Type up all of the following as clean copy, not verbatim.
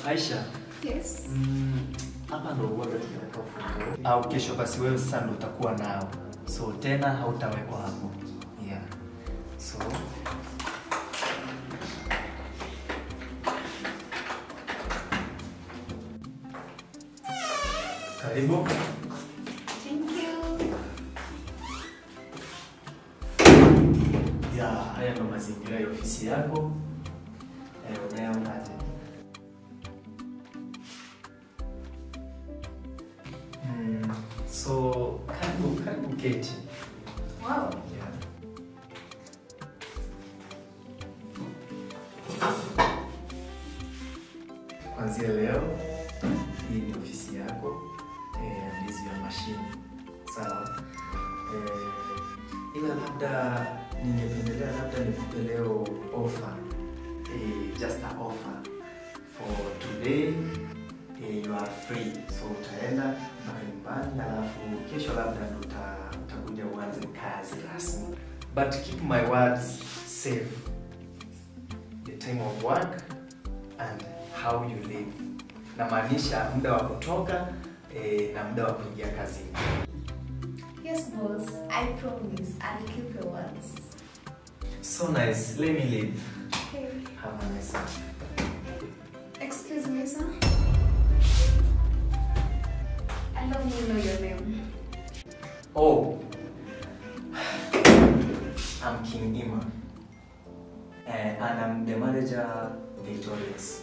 Aisha. Yes. Hapa ndo uwaga tunaweka ufunguo. Au kesho basi wewe sasa ndo utakuwa nao. So tena hautawekwa hapo. Yeah. So karibu. Thank you. Yeah, haya ndo mazingira ya ofisi yako. Unayonaje? So karibu keti. Wow. Yeah. Kuanzia leo hii ni ofisi yako. Hizi ya mashine. Sawa. Ila labda ningependelea labda nikupe leo offer. Just an offer for today. You are free, so utaenda mpaka nyumbani, alafu kesho labda utakuja uanze kazi rasmi. But keep my words safe. The time of work and how you live. Namaanisha muda wa kutoka na muda wa kuingia kazini. Yes, boss. I promise I'll keep your words. So nice. Let me leave. Okay. Have a nice day. Excuse me, sir. I don't even know your name. Oh, I'm King Ima, and I'm the manager, Victorious.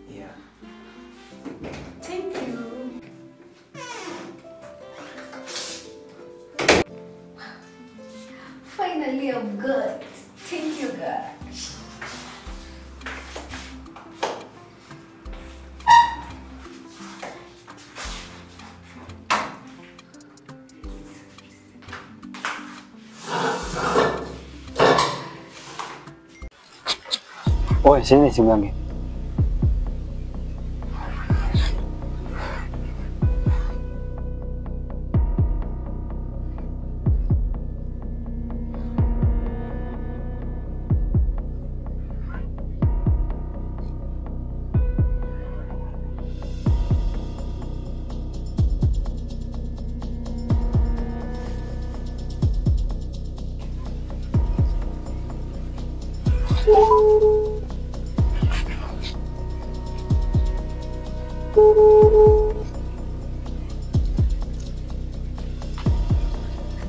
Yeah. Thank you. Finally, I'm good. Thank you, God. Oh, sini simu yangu.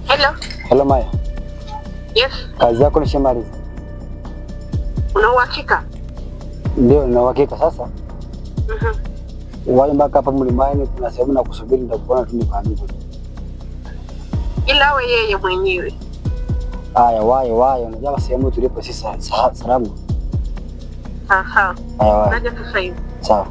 Hello. Hello Maya. Yes. Kazi yako nishamaliza. Una uhakika? Ndio, nina uhakika sasa. Wale mpaka hapa mlimani kuna sehemu na kusubiri, nitakuona tu nifahamike. Ila wewe yeye mwenyewe. Haya, wayo, unajua sehemu tulipo sisi salamu. Aha. Haya. Naja sasa hivi. Sawa.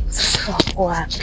Sasa wako wapi?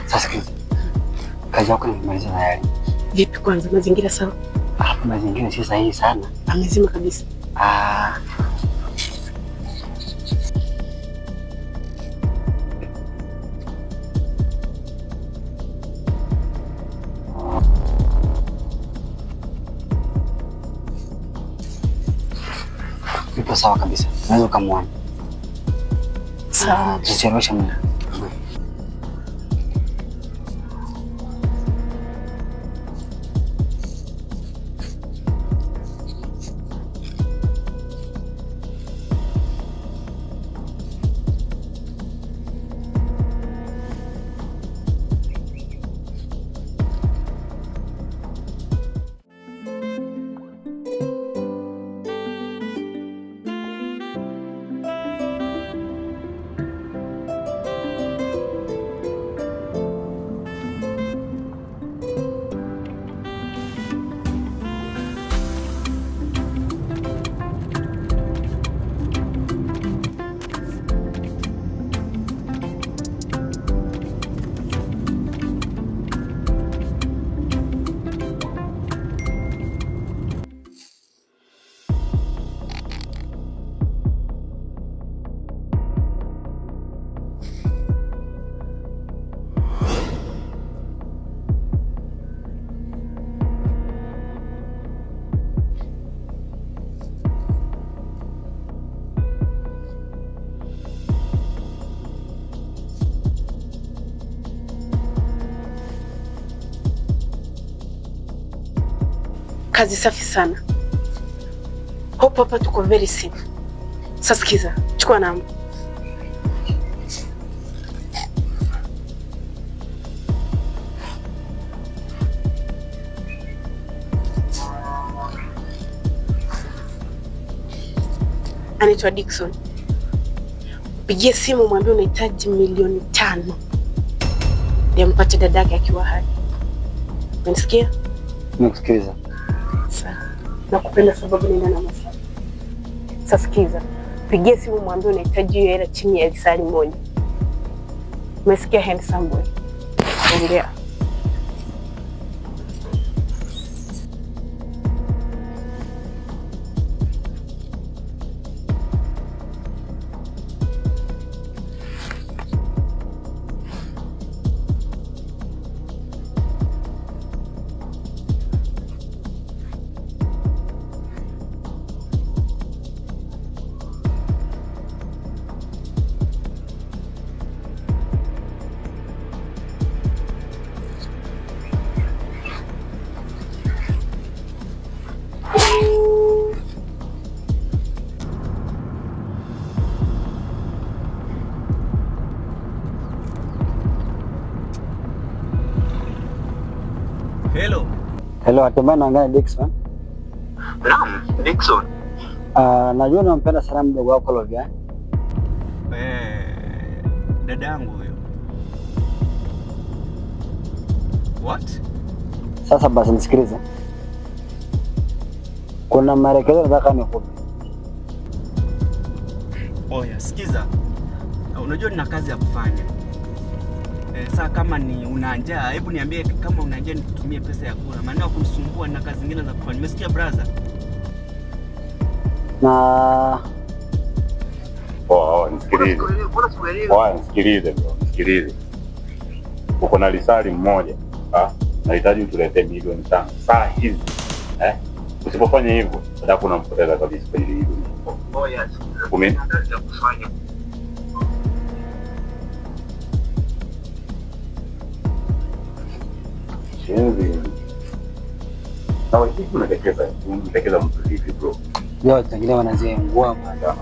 Sasa kazi yako nimemaliza tayari. Vipi kwanza mazingira sawa? Mazingira si sahihi sana. Amezima kabisa. Yupo sawa kabisa. Unaweza kumwona. Sawa. Tusicheleweshe muda. Kazi safi sana. Hope hapa tuko very safe. Sasa sikiza, chukua namba. Anaitwa Dickson. Pigie simu mwambie unahitaji milioni 5. Ndio mpate dadake akiwa hai. Unasikia? Nakusikiliza. Sawa. Nakupenda sababu nenda na masaa. Sasa sikiza. Pigie simu mwambie unahitaji hiyo hela chini ya risali moja. Umesikia handsome boy? Ongea. Hello. Hello, hatimaye naongea Dickson. Naam, Dickson. Najua unampenda sana mdogo wako Lovia. Dadangu huyo. What? Sasa basi nisikilize. Kuna maelekezo nataka nikupe. Oya, sikiza. Unajua nina kazi ya kufanya. Sasa kama ni una njaa, hebu niambie kama una njaa nikutumie pesa ya kula. Maana kunisumbua na kazi zingine za kufanya. Umesikia brother? Na nisikilize. Nisikilize bro, nisikilize. Uko na lisali mmoja. Nahitaji utuletee milioni 5. Saa hizi. Usipofanya hivyo, ndio unampoteza kabisa kwenye hii dunia. Yes. Kazi ya kufanya. Shenzi. Sawa, hivi unatekeza mtu hivi bro. yote wengine wanaziengua bwana.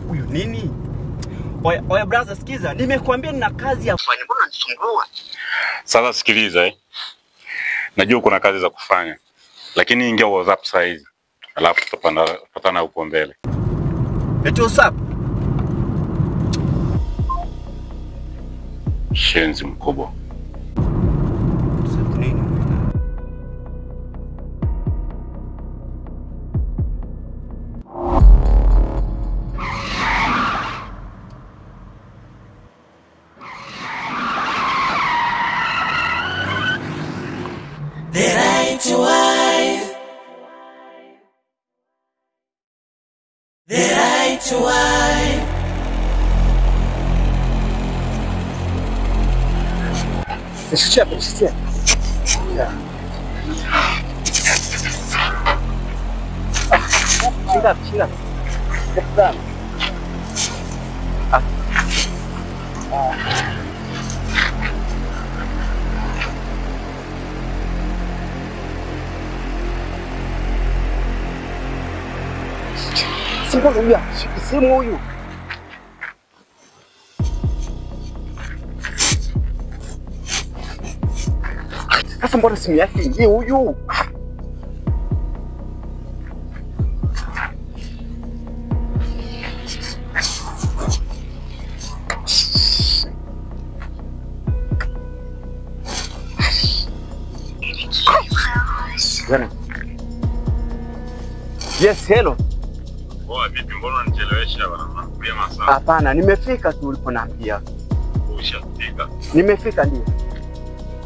Huyu nini? Oya brother, sikiza, nimekuambia nina kazi ya kufanya. Mbona unanisumbua? Sasa sikiliza Najua kuna kazi za kufanya. Lakini ingia WhatsApp size. Alafu tutapatana huko mbele. Eti WhatsApp? Shenzi mkubwa. The right wife. The right wife. Shika. Yeah. Shika. Get down. Simu huyu. Sasa mbona simu yake ndio huyu? Yes, hello. Poa, vipi mbona unanichelewesha bwana? Unakulia masaa. Hapana, nimefika tu uliponiambia. Ushafika? Nimefika ndio.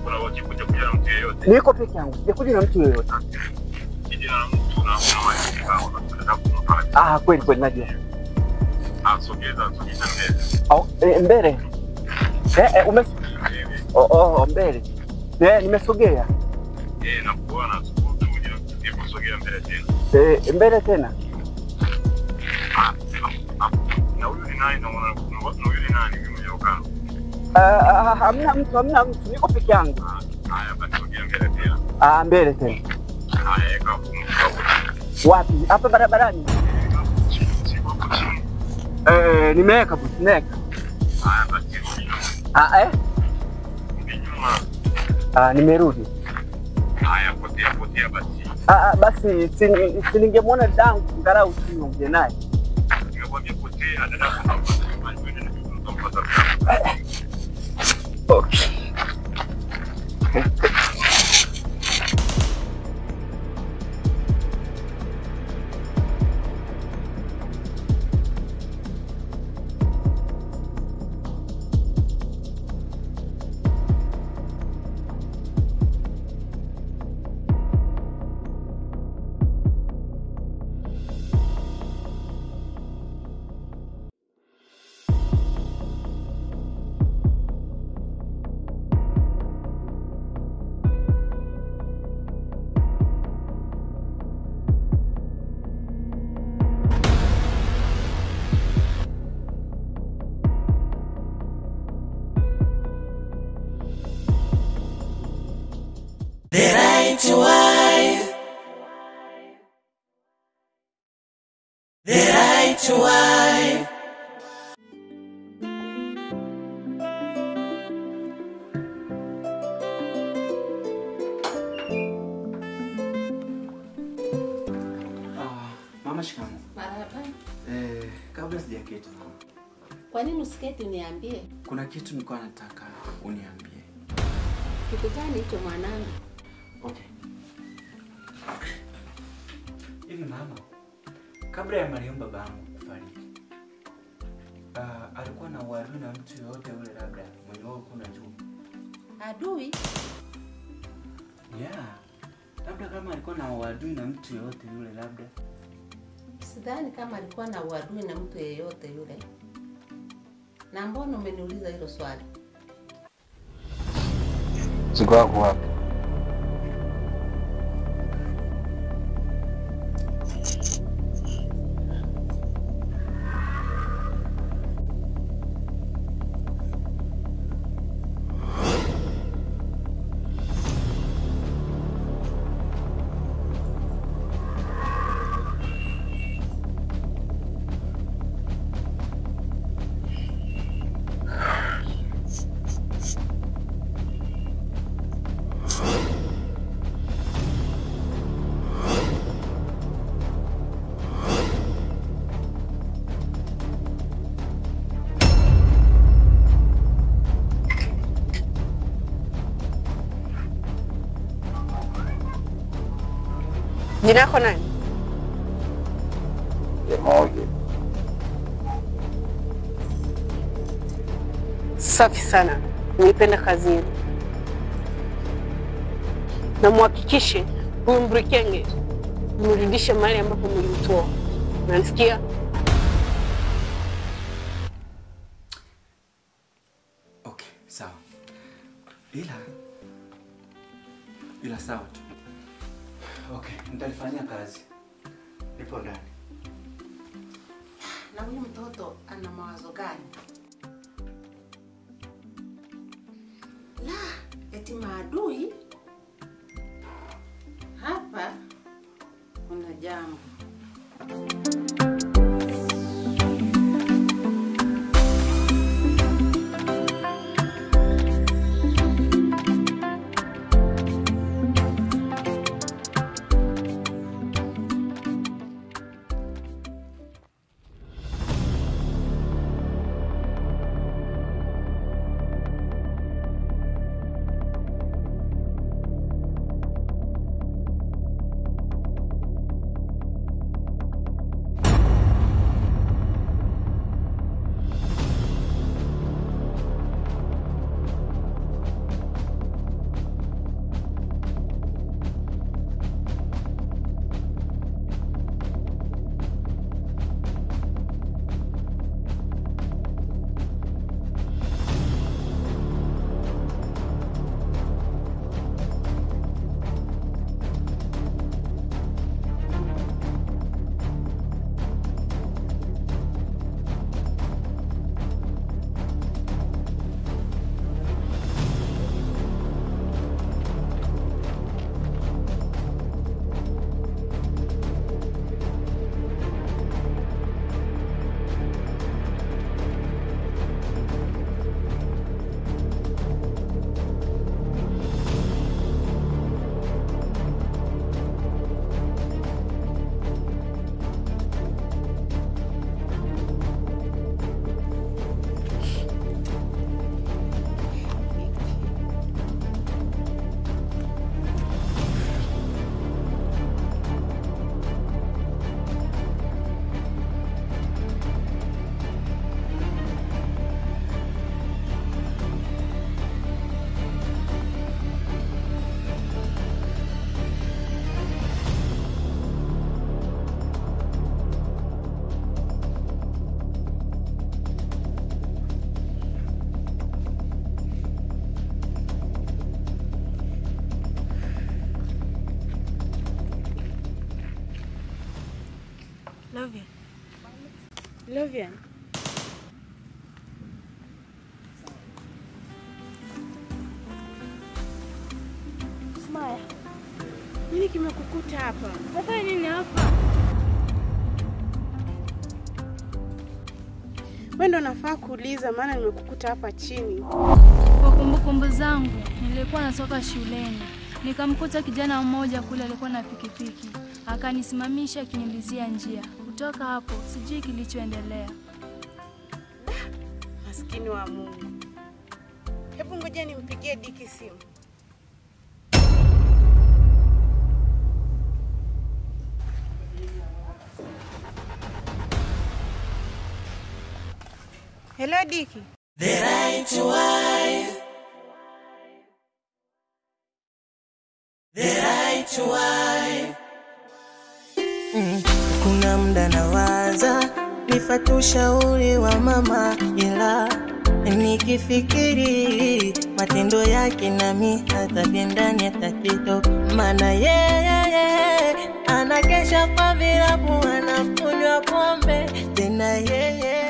Kuna wapi kuja na mtu yeyote? Niko peke yangu. Sijakuja na mtu yeyote. Kija na mtu na unataka kweli najua. Sogeza Mbele. mbele. Mbele. Mbele. Nimesogea. Nakuona kusogea mbele tena. Mbele tena. Na huyu ni nani na huyu ni nani mimi mjokano? Hamna mtu, niko peke yangu. Haya basi sogea mbele tena. Mbele tena. Haya kafu. Wapi? Hapa barabarani. Nimeweka boss, nimeweka. Haya basi. Nimerudi. Haya potea basi. Basi siningemwona dangu ngarau usiongee naye. Ningekwambia potea dada. Okay. The right wife. The right wife. Mama shikamoo. Marhaba. Kabla sijaketi mama. Kwa nini usiketi uniambie? Kuna kitu nilikuwa nataka uniambie. Kitu gani hicho mwanangu? Okay. Hivi mama, kabla ya marehemu babangu kufariki, alikuwa na uadui na mtu yote yule labda mwenye wao kuna juu? Adui? Yeah. Labda kama alikuwa na uadui na mtu yote yule labda. Sidhani kama alikuwa na uadui na mtu yeyote yule. Na mbona umeniuliza hilo swali? Siku yako wapi? Jina lako nani? Moja. Safi sana. Nilipenda kazi hii. na muhakikishe huyu Mbrikenge mrudishe mahali ambapo mlimtoa. Unanisikia? Okay, sawa. Ila sawa tu. Okay, nitalifanyia kazi. Nipo ndani. Na huyu mtoto ana mawazo gani? La, eti maadui? Hapa kuna jambo. Lovian. Maya, Nini kimekukuta hapa? unafanya nini hapa? Wewe ndo nafaa kuuliza maana nimekukuta hapa chini. Kwa kumbukumbu zangu, nilikuwa natoka shuleni. Nikamkuta kijana mmoja kule alikuwa na pikipiki. Akanisimamisha akiniulizia njia. Kutoka hapo, sijui kilichoendelea. Maskini wa Mungu. Hebu ngoja nimpigie Diki simu. Hello Diki. The right wife. The right wife. Kuna muda nawaza nifate ushauri wa mama, ila nikifikiri matendo yake nami hataviendani hata kidogo. Maana yeye anakesha kwa vilabu, anakunywa pombe tena yeye